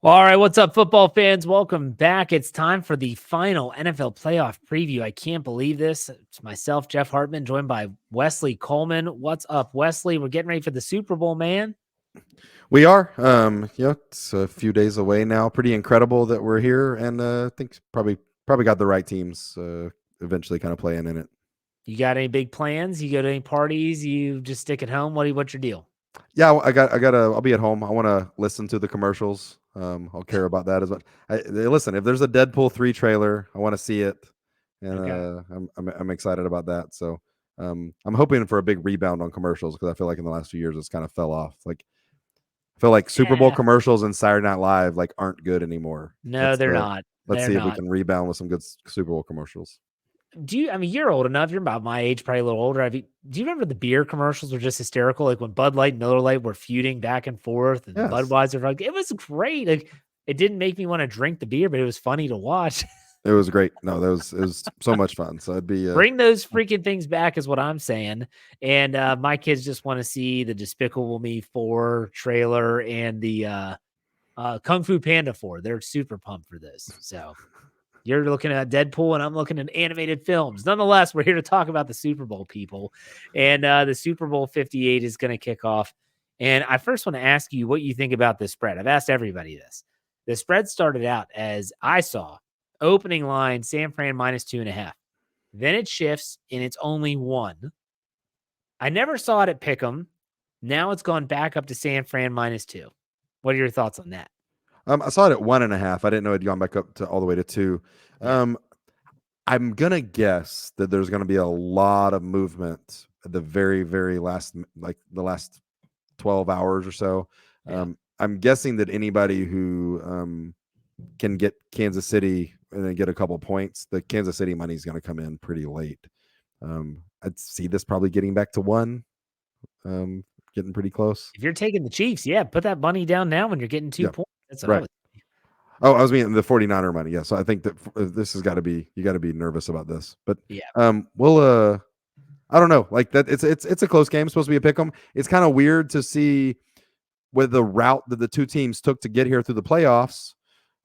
All right, what's up, football fans? Welcome back. It's time for the final NFL playoff preview. I can't believe this. It's myself, Jeff Hartman, joined by Wesley Coleman. What's up, Wesley? We're getting ready for the Super Bowl, man. We are. It's a few days away now. Pretty incredible that we're here, and I think probably got the right teams eventually kind of playing in it. You got any big plans? You go to any parties? You just stick at home? What's your deal? Yeah, I'll be at home. I want to listen to the commercials. I'll care about that as much. Listen, if there's a Deadpool 3 trailer, I want to see it, and Okay. I'm excited about that. So I'm hoping for a big rebound on commercials because I feel like in the last few years it's kind of fell off. Like I feel like Super Bowl Yeah. commercials and Saturday Night Live aren't good anymore. No, they're not. Let's They're see if we not. can rebound with some good Super Bowl commercials. You're old enough. You're about my age, probably a little older. Do you remember the beer commercials were just hysterical? Like when Bud Light and Miller Lite were feuding back and forth and Yes, Budweiser, it was great. Like it didn't make me want to drink the beer, but it was funny to watch. it was great. No, it was so much fun. So it'd be Bring those freaking things back is what I'm saying. And my kids just want to see the Despicable Me 4 trailer and the Kung Fu Panda 4. They're super pumped for this. So you're looking at Deadpool, and I'm looking at animated films. Nonetheless, we're here to talk about the Super Bowl, people. And the Super Bowl 58 is going to kick off. And I first want to ask you what you think about this spread. I've asked everybody this. The spread started out as I saw opening line San Fran minus 2.5. Then it shifts, and it's only 1. I never saw it at Pick'em. Now it's gone back up to San Fran minus 2. What are your thoughts on that? I saw it at 1.5. I didn't know it'd gone back up to all the way to 2. Yeah. I'm gonna guess that there's gonna be a lot of movement at the very, very last, like the last 12 hours or so. Yeah. I'm guessing that anybody who can get Kansas City and then get a couple points, the Kansas City money is going to come in pretty late. I'd see this probably getting back to 1, getting pretty close. If you're taking the Chiefs, yeah, put that money down now when you're getting 2 Yeah, points. That's what I right. would. Oh, I was meaning the 49er money. Yeah, so I think that this has got to be, you got to be nervous about this. But Yeah. we'll I don't know, like that. It's a close game. It's supposed to be a pick 'em. It's kind of weird to see with the route that the two teams took to get here through the playoffs.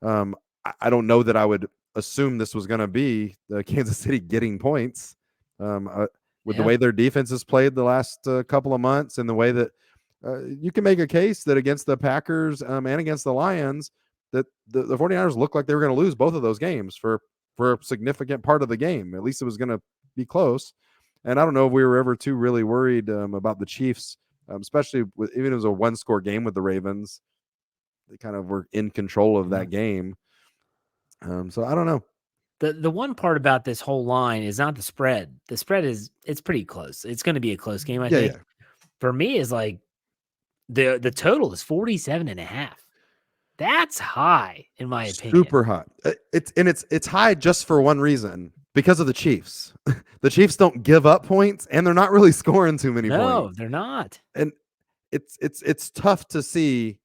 I don't know that I would assume this was going to be the Kansas City getting points with the Yeah. way their defense has played the last couple of months and the way that you can make a case that against the Packers and against the Lions that the 49ers looked like they were going to lose both of those games for a significant part of the game. At least it was going to be close. And I don't know if we were ever too really worried about the Chiefs, especially with even if it was a 1-score game with the Ravens. They kind of were in control of that game. So I don't know. The one part about this whole line is not the spread. The spread it's pretty close. It's going to be a close game, I think. Yeah. For me, is like the total is 47.5. That's high, in my opinion. Super hot. It's high just for one reason, because of the Chiefs. The Chiefs don't give up points, and they're not really scoring too many No, points. they're not. And it's tough to see.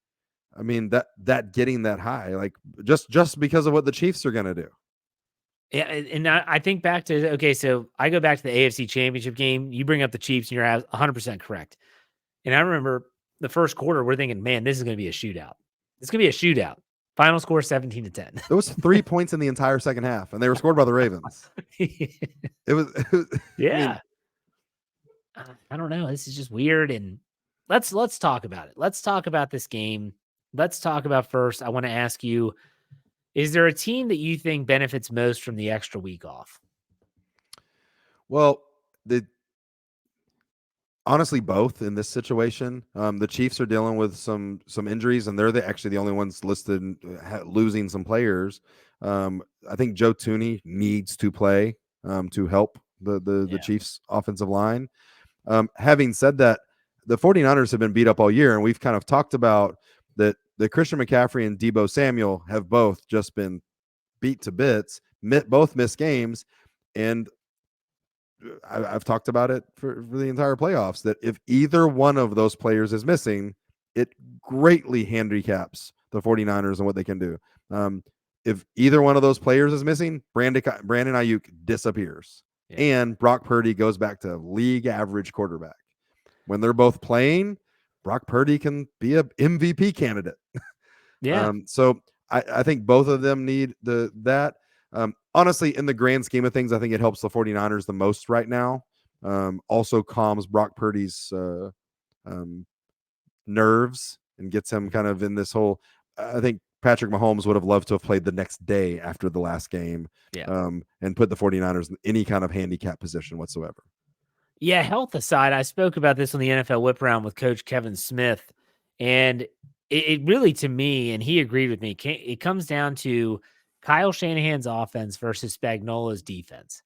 I mean that getting that high, like just because of what the Chiefs are going to do. Yeah, and I think back to okay, so I go back to the AFC Championship game. You bring up the Chiefs, and you're 100% correct. And I remember the first quarter, we're thinking, man, this is going to be a shootout. It's going to be a shootout. Final score 17-10. There was 3 points in the entire second half, and they were scored by the Ravens. It was Yeah. I don't know. This is just weird. And let's talk about it. Let's talk about this game. Let's talk about first. I want to ask you, is there a team that you think benefits most from the extra week off? well, honestly, both in this situation. The Chiefs are dealing with some injuries, and they're actually the only ones listed losing some players. I think Joe Tooney needs to play to help the Chiefs offensive line. Having said that, the 49ers have been beat up all year, and we've kind of talked about that Christian McCaffrey and Deebo Samuel have both just been beat to bits, both missed games, and I've talked about it for the entire playoffs that if either one of those players is missing, it greatly handicaps the 49ers and what they can do. If either one of those players is missing, Brandon Ayuk disappears. Yeah. And Brock Purdy goes back to league average quarterback. When they're both playing, Brock Purdy can be an MVP candidate. Yeah. So I think both of them need that. Honestly, in the grand scheme of things, I think it helps the 49ers the most right now. Also calms Brock Purdy's um, nerves and gets him kind of in this whole. I think Patrick Mahomes would have loved to have played the next day after the last game, Yeah. and put the 49ers in any kind of handicap position whatsoever. Yeah, health aside, I spoke about this on the NFL Whip Around with Coach Kevin Smith, and it really, to me, and he agreed with me, it comes down to Kyle Shanahan's offense versus Spagnuolo's defense,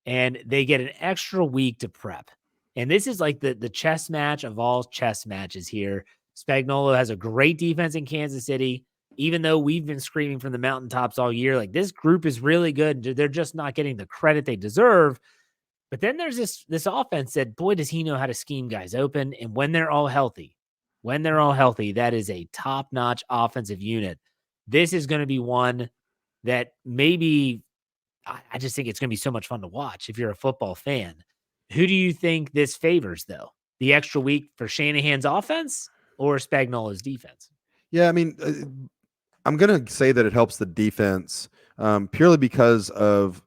and they get an extra week to prep. And this is like the chess match of all chess matches here. Spagnuolo has a great defense in Kansas City, even though we've been screaming from the mountaintops all year, like this group is really good. They're just not getting the credit they deserve. But then there's this offense that, boy, does he know how to scheme guys open. And when they're all healthy, that is a top-notch offensive unit. This is going to be one that maybe I just think it's going to be so much fun to watch if you're a football fan. Who do you think this favors, though? The extra week for Shanahan's offense or Spagnuolo's defense? Yeah, I mean, I'm going to say that it helps the defense purely because of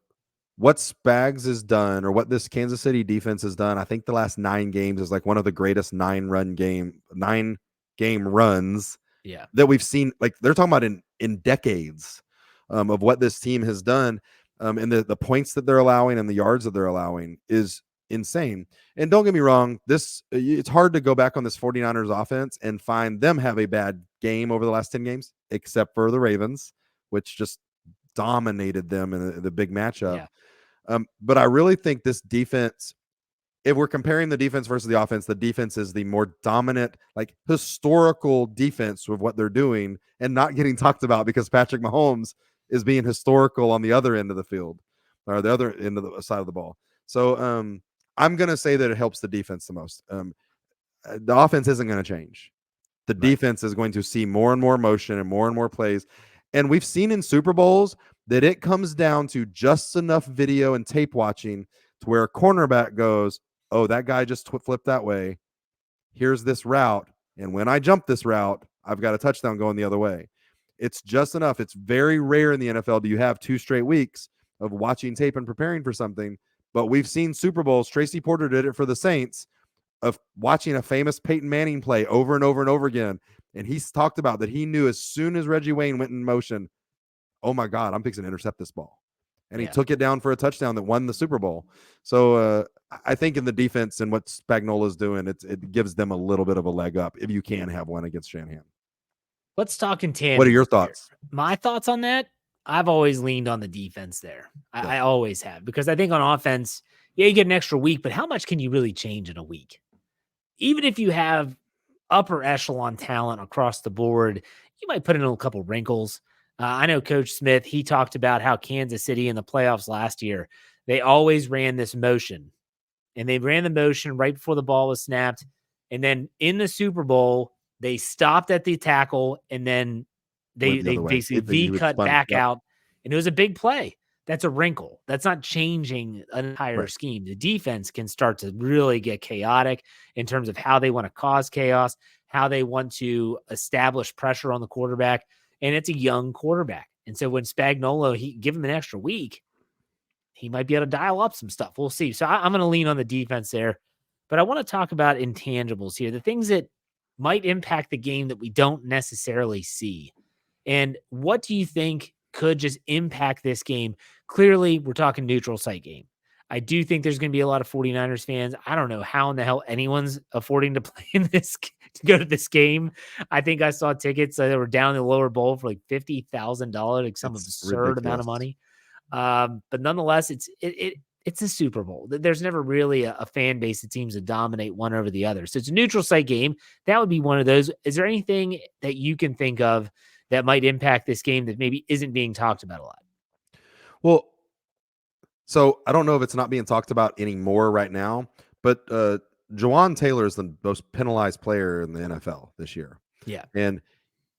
what Spags has done, or what this Kansas City defense has done. I think the last 9 games is like one of the greatest 9-game runs Yeah. that we've seen. Like they're talking about in decades of what this team has done, and the points that they're allowing and the yards that they're allowing is insane. And don't get me wrong, it's hard to go back on this 49ers offense and find them have a bad game over the last 10 games, except for the Ravens, which just dominated them in the big matchup. Yeah. But I really think this defense, if we're comparing the defense versus the defense is the more dominant, like historical defense with what they're doing and not getting talked about because Patrick Mahomes is being historical on the other end of the field, or the other end of the side of the ball. So I'm going to say that it helps the defense the most. The offense isn't going to change. The defense is going to see more and more motion and more plays. And we've seen in Super Bowls that it comes down to just enough video and tape watching to where a cornerback goes, oh, that guy just flipped that way. Here's this route. And when I jump this route, I've got a touchdown going the other way. It's just enough. It's very rare in the NFL do you have 2 straight weeks of watching tape and preparing for something. But we've seen Super Bowls. Tracy Porter did it for the Saints, of watching a famous Peyton Manning play over and over and over again. And he's talked about that he knew as soon as Reggie Wayne went in motion, oh my God, I'm fixing to intercept this ball. And he took it down for a touchdown that won the Super Bowl. So I think in the defense and what Spagnuolo is doing, it gives them a little bit of a leg up if you can have one against Shanahan. Let's talk intangibles. What are your thoughts? My thoughts on that? I've always leaned on the defense there. I always have, because I think on offense, you get an extra week, but how much can you really change in a week? Even if you have upper echelon talent across the board, you might put in a couple wrinkles. I know Coach Smith, he talked about how Kansas City in the playoffs last year, they always ran this motion, and they ran the motion right before the ball was snapped. And then in the Super Bowl, they stopped at the tackle, and then they basically V-cut back out, and it was a big play. That's a wrinkle. That's not changing an entire scheme. The defense can start to really get chaotic in terms of how they want to cause chaos, how they want to establish pressure on the quarterback, and it's a young quarterback. And so when Spagnuolo, he give him an extra week, he might be able to dial up some stuff. We'll see. So I'm going to lean on the defense there, but I want to talk about intangibles here, the things that might impact the game that we don't necessarily see. And what do you think could just impact this game? Clearly, we're talking neutral site game. I do think there's going to be a lot of 49ers fans. I don't know how in the hell anyone's affording to play in this, to go to this game. I think I saw tickets that were down in the lower bowl for like $50,000, like some absurd amount of money. But nonetheless, it's a Super Bowl. There's never really a fan base that seems to dominate one over the other. So it's a neutral site game. That would be one of those. Is there anything that you can think of that might impact this game that maybe isn't being talked about a lot? Well, so I don't know if it's not being talked about anymore right now, but Jawan Taylor is the most penalized player in the NFL this year. Yeah. And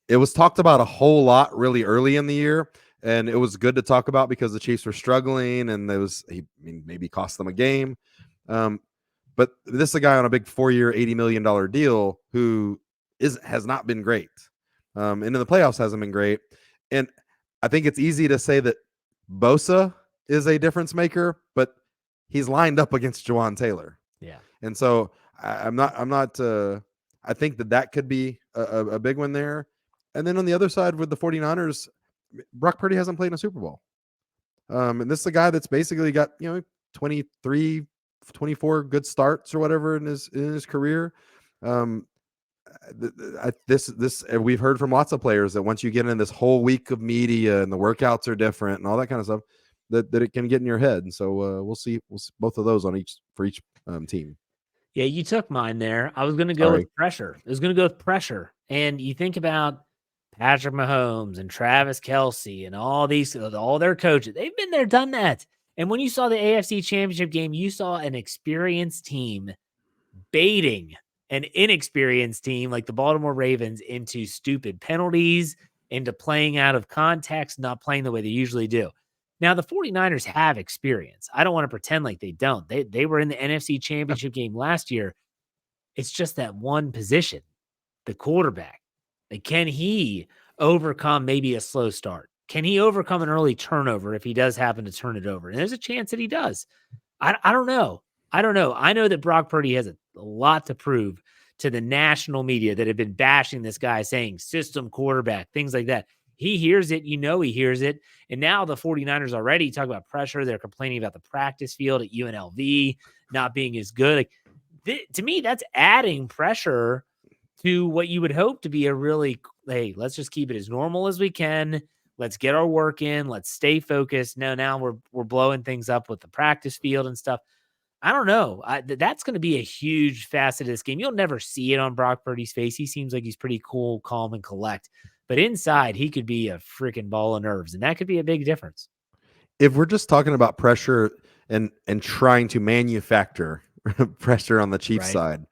it was talked about a whole lot really early in the year. And it was good to talk about because the Chiefs were struggling, and maybe cost them a game. But this is a guy on a big 4-year, $80 million deal who has not been great. Into the playoffs hasn't been great. And I think it's easy to say that Bosa is a difference maker, but he's lined up against Juwan Taylor. Yeah. And so I'm not, I think that could be a big one there. And then on the other side with the 49ers, Brock Purdy hasn't played in a Super Bowl. And this is a guy that's basically got, 23, 24 good starts or whatever in his career. We've heard from lots of players that once you get in this whole week of media and the workouts are different and all that kind of stuff, that it can get in your head. And so we'll see both of those for each team. Yeah, you took mine there. I was going to go with pressure. I was going to go with pressure. And you think about Patrick Mahomes and Travis Kelce and all their coaches. They've been there, done that. And when you saw the AFC Championship game, you saw an experienced team baiting an inexperienced team like the Baltimore Ravens into stupid penalties, into playing out of context, not playing the way they usually do. Now, the 49ers have experience. I don't want to pretend like they don't. They were in the NFC Championship game last year. It's just that one position, the quarterback. Like, can he overcome maybe a slow start? Can he overcome an early turnover if he does happen to turn it over? And there's a chance that he does. I don't know. I don't know. I know that Brock Purdy has a lot to prove to the national media that have been bashing this guy, saying system quarterback, things like that. He hears it. He hears it. And now the 49ers already talk about pressure. They're complaining about the practice field at UNLV not being as good. To me, that's adding pressure to what you would hope to be a really, hey, let's just keep it as normal as we can. Let's get our work in. Let's stay focused. No, now we're blowing things up with the practice field and stuff. I don't know. That's going to be a huge facet of this game. You'll never see it on Brock Purdy's face. He seems like he's pretty cool, calm, and collect. But inside, he could be a freaking ball of nerves, and that could be a big difference. If we're just talking about pressure and trying to manufacture pressure on the Chiefs side,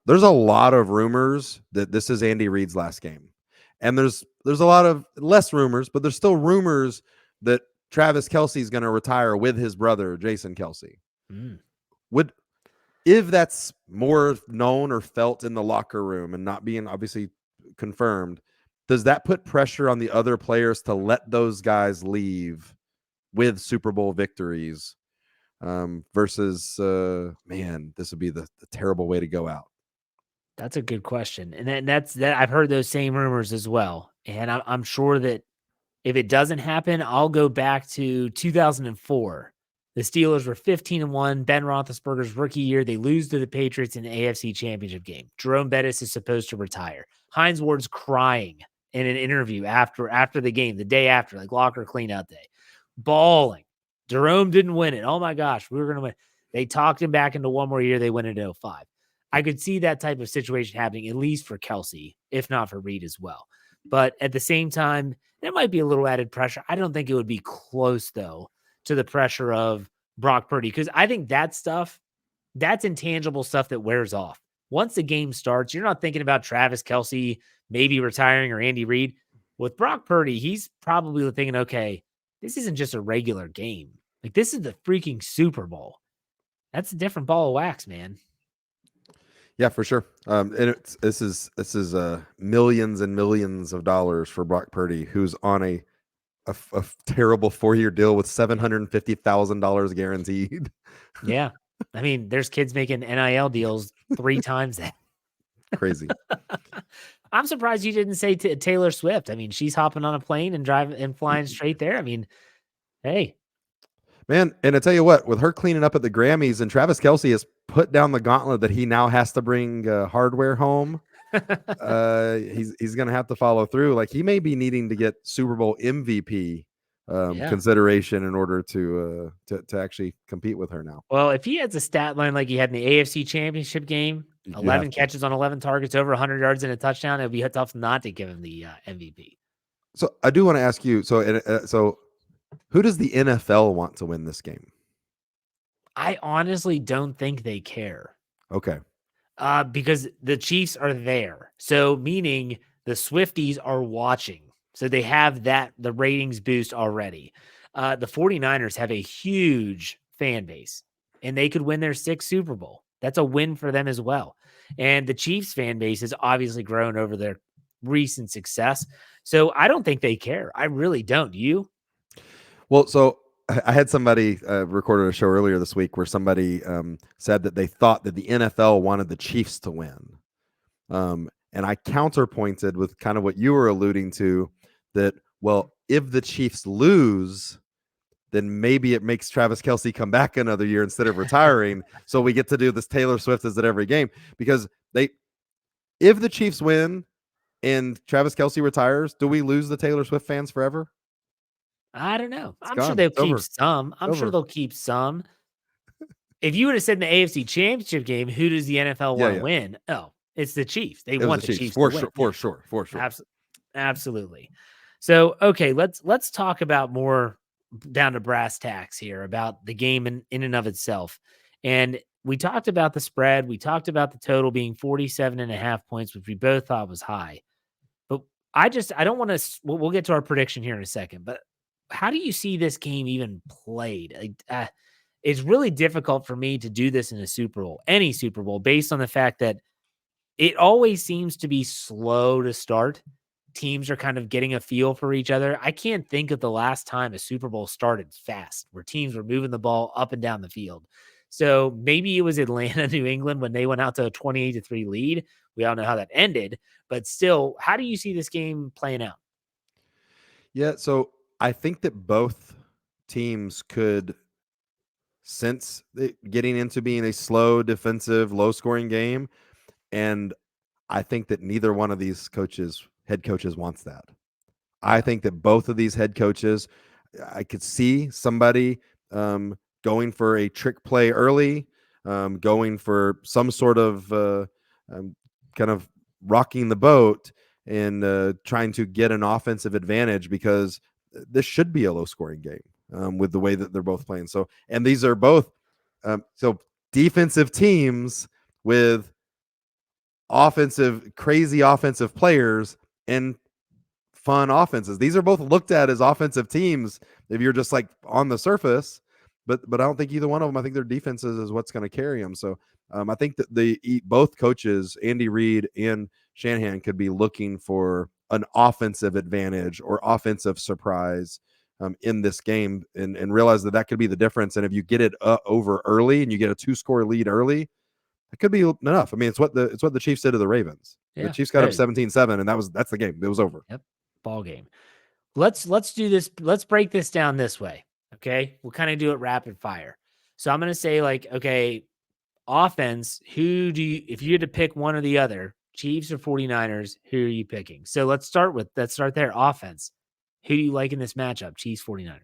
there's a lot of rumors that this is Andy Reid's last game. And there's a lot of less rumors, but there's still rumors that Travis Kelce is going to retire with his brother, Jason Kelce. If that's more known or felt in the locker room and not being obviously confirmed, does that put pressure on the other players to let those guys leave with Super Bowl victories versus, man, this would be the terrible way to go out? That's a good question. And that's I've heard those same rumors as well. And I'm sure that if it doesn't happen, I'll go back to 2004. The Steelers were 15-1, Ben Roethlisberger's rookie year. They lose to the Patriots in the AFC Championship game. Jerome Bettis is supposed to retire. Hines Ward's crying in an interview after the game, the day after, like locker cleanout day, bawling. Jerome didn't win it. Oh my gosh, we were going to win. They talked him back into one more year. They win in 2005. I could see that type of situation happening, at least for Kelce, if not for Reid as well. But at the same time, there might be a little added pressure. I don't think it would be close, though, to the pressure of Brock Purdy, because I think that stuff, that's intangible stuff that wears off. Once the game starts, you're not thinking about Travis Kelce maybe retiring or Andy Reid. With Brock Purdy, he's probably thinking, okay, this isn't just a regular game. Like, this is the freaking Super Bowl. That's a different ball of wax, man. Yeah, for sure. And this is millions and millions of dollars for Brock Purdy, who's on a terrible 4-year deal with $750,000 guaranteed. Yeah. I mean, there's kids making NIL deals 3 times that. Crazy. I'm surprised you didn't say Taylor Swift. I mean, she's hopping on a plane and driving and flying straight there. I mean, hey. Man, and I tell you what, with her cleaning up at the Grammys, and Travis Kelce has put down the gauntlet that he now has to bring hardware home. He's going to have to follow through. Like, he may be needing to get Super Bowl MVP consideration in order to actually compete with her now. Well, if he has a stat line like he had in the AFC Championship game, 11 catches on 11 targets, over 100 yards and a touchdown, it would be tough not to give him the MVP. So I do want to ask you, so who does the NFL want to win this game? I honestly don't think they care. Okay. Because the Chiefs are there. So meaning the Swifties are watching. So they have the ratings boost already. The 49ers have a huge fan base, and they could win their 6th Super Bowl. That's a win for them as well. And the Chiefs fan base has obviously grown over recent success. So I don't think they care. I really don't. You? Well, so I had somebody recorded a show earlier this week where somebody said that they thought that the NFL wanted the Chiefs to win. And I counterpointed with kind of what you were alluding to, that, well, if the Chiefs lose, then maybe it makes Travis Kelce come back another year instead of retiring. So we get to do this Taylor Swift is at every game, because if the Chiefs win and Travis Kelce retires, do we lose the Taylor Swift fans forever? I don't know. It's I'm sure gone. they'll It's keep over. some. I'm sure they'll keep some. If you would have said in the AFC Championship game, who does the NFL want to win? Oh, it's the Chiefs. They It was want the the Chiefs Chiefs for to win. sure. Absolutely. So, okay, let's talk about more down to brass tacks here about the game in and of itself. And we talked about the spread. We talked about the total being 47.5 points, which we both thought was high. But I don't want to, we'll get to our prediction here in a second, but how do you see this game even played? It's really difficult for me to do this in a Super Bowl, any Super Bowl, based on the fact that it always seems to be slow to start. Teams are kind of getting a feel for each other. I can't think of the last time a Super Bowl started fast, where teams were moving the ball up and down the field. So maybe it was Atlanta, New England, when they went out to a 28-3 lead. We all know how that ended, but still, how do you see this game playing out? Yeah, so I think that both teams could sense getting into being a slow, defensive, low-scoring game, and I think that neither one of these head coaches wants that. I think that both of these head coaches, I could see somebody going for a trick play early, going for some sort of kind of rocking the boat and trying to get an offensive advantage, because this should be a low scoring game with the way that they're both playing. So, and these are both so defensive teams with crazy offensive players and fun offenses. These are both looked at as offensive teams if you're just like on the surface, but I don't think either one of them. I think their defenses is what's going to carry them. So I think that both coaches, Andy Reid and Shanahan, could be looking for an offensive advantage or offensive surprise in this game, and realize that could be the difference. And if you get it over early and you get a 2-score lead early, it could be enough. I mean, it's what the Chiefs did to the Ravens. Yeah. The Chiefs got up 17-7, and that's the game. It was over. Yep. Ball game. Let's do this. Let's break this down this way. Okay. We'll kind of do it rapid fire. So I'm going to say, like, okay, offense, if you had to pick one or the other, Chiefs or 49ers, who are you picking? So let's start there. Offense. Who do you like in this matchup? Chiefs, 49ers.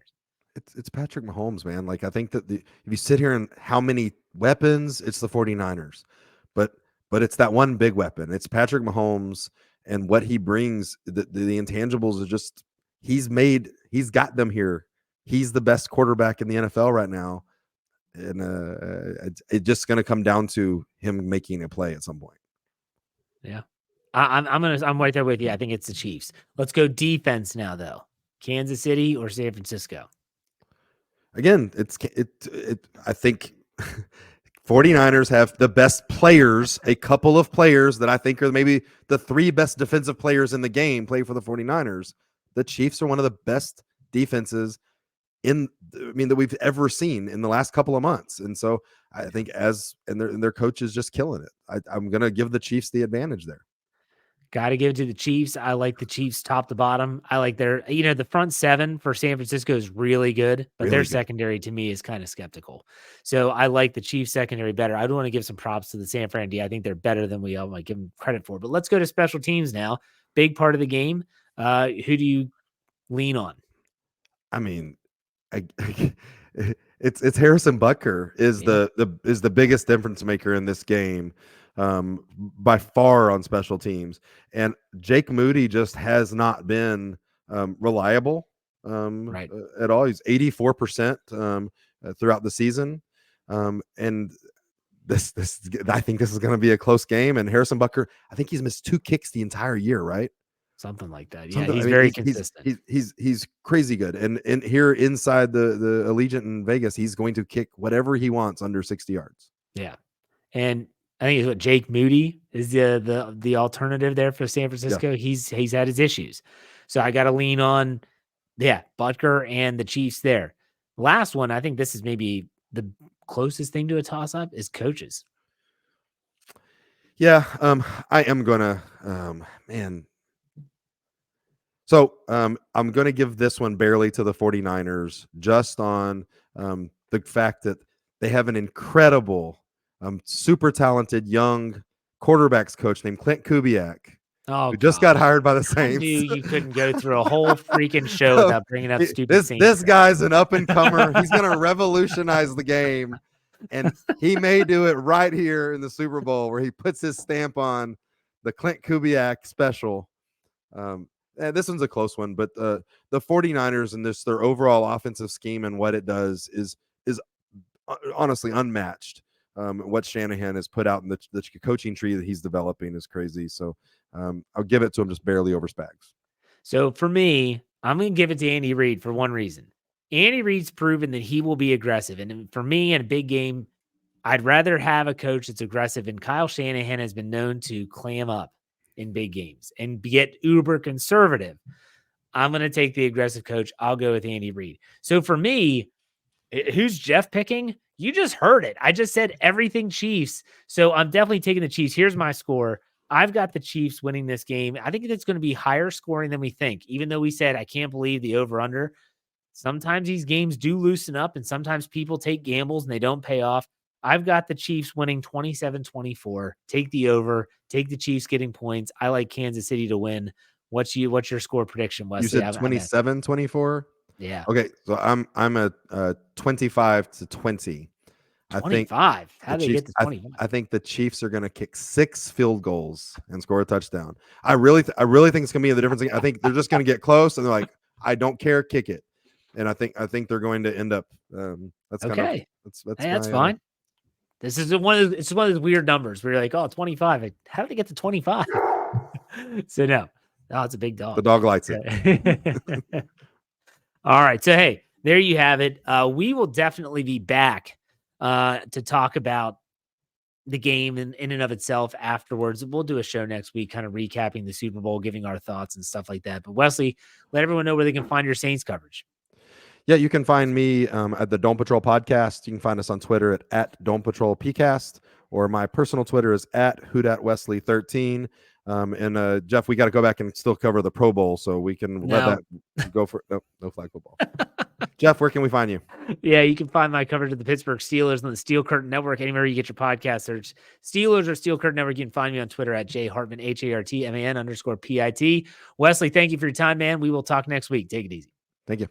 It's Patrick Mahomes, man. Like, I think that if you sit here and how many weapons, it's the 49ers. But it's that one big weapon. It's Patrick Mahomes, and what he brings, the intangibles are just, he's got them here. He's the best quarterback in the NFL right now. And it's just going to come down to him making a play at some point. Yeah. I'm right there with you. I think it's the Chiefs. Let's go defense now, though. Kansas City or San Francisco? Again, I think 49ers have the best players, a couple of players that I think are maybe the 3 best defensive players in the game play for the 49ers. The Chiefs are one of the best defenses that we've ever seen in the last couple of months. And so I think their coach is just killing it. I'm going to give the Chiefs the advantage there. Got to give it to the Chiefs. I like the Chiefs top to bottom. I like the front 7 for San Francisco is really good, but their secondary to me is kind of skeptical. So I like the Chiefs secondary better. I do want to give some props to the San Fran D. I think they're better than we all might give them credit for. But let's go to special teams now. Big part of the game. Who do you lean on? I mean, it's Harrison Butker is the biggest difference maker in this game, by far, on special teams. And Jake Moody just has not been reliable at all. He's 84% throughout the season, and this I think this is going to be a close game. And Harrison Butker, I think he's missed 2 kicks the entire year, right? Something like that. Yeah, he's very consistent. He's crazy good. And here inside the Allegiant in Vegas, he's going to kick whatever he wants under 60 yards. Yeah. And I think it's what Jake Moody is the alternative there for San Yeah. Francisco. He's had his issues. So I got to lean on, Butker and the Chiefs there. Last one, I think this is maybe the closest thing to a toss up is coaches. Yeah, I am gonna, man. So I'm gonna give this one barely to the 49ers, just on the fact that they have an incredible, super talented young quarterbacks coach named Clint Kubiak, Oh, who just got God. hired by the I knew Saints. you couldn't go through a whole freaking show without bringing up stupid Saints. This guy's an up and comer. He's gonna revolutionize the game, and he may do it right here in the Super Bowl, where he puts his stamp on the Clint Kubiak special. This one's a close one, but the 49ers and their overall offensive scheme and what it does is honestly unmatched. What Shanahan has put out in the coaching tree that he's developing is crazy. So I'll give it to him just barely over Spags. So for me, I'm going to give it to Andy Reid for one reason. Andy Reid's proven that he will be aggressive. And for me, in a big game, I'd rather have a coach that's aggressive. And Kyle Shanahan has been known to clam up in big games and get uber conservative. I'm going to take the aggressive coach. I'll go with Andy Reid. So for me, who's Jeff picking? You just heard it. I just said everything Chiefs. So I'm definitely taking the Chiefs. Here's my score. I've got the Chiefs winning this game. I think it's going to be higher scoring than we think, even though we said I can't believe the over-under. Sometimes these games do loosen up, and sometimes people take gambles and they don't pay off. I've got the Chiefs winning 27-24. Take the over. Take the Chiefs getting points. I like Kansas City to win. What's your score prediction, Wesley? You said 27-24? Yeah. Okay, so I'm a 25-20. 25. How do they get to 25? I think the Chiefs are going to kick 6 field goals and score a touchdown. I really think it's going to be the difference. I think they're just going to get close and they're like, I don't care, kick it. And I think they're going to end up. That's okay. That's my, fine. This is one of those weird numbers where you're like, oh, 25. How did they get to 25? So no, it's a big dog. The dog likes it. All right. So hey, there you have it. We will definitely be back to talk about the game in and of itself afterwards. We'll do a show next week, kind of recapping the Super Bowl, giving our thoughts and stuff like that. But Wesley, let everyone know where they can find your Saints coverage. Yeah, you can find me at the Dome Patrol podcast. You can find us on Twitter at Dome Patrol PCast, or my personal Twitter is at HoodatWesley13. And Jeff, we got to go back and still cover the Pro Bowl, so we can let that go for no flag football. Jeff, where can we find you? Yeah, you can find my coverage of the Pittsburgh Steelers on the Steel Curtain Network. Anywhere you get your podcast, search Steelers or Steel Curtain Network. You can find me on Twitter at jhartman, HARTMAN _PIT. Wesley, thank you for your time, man. We will talk next week. Take it easy. Thank you.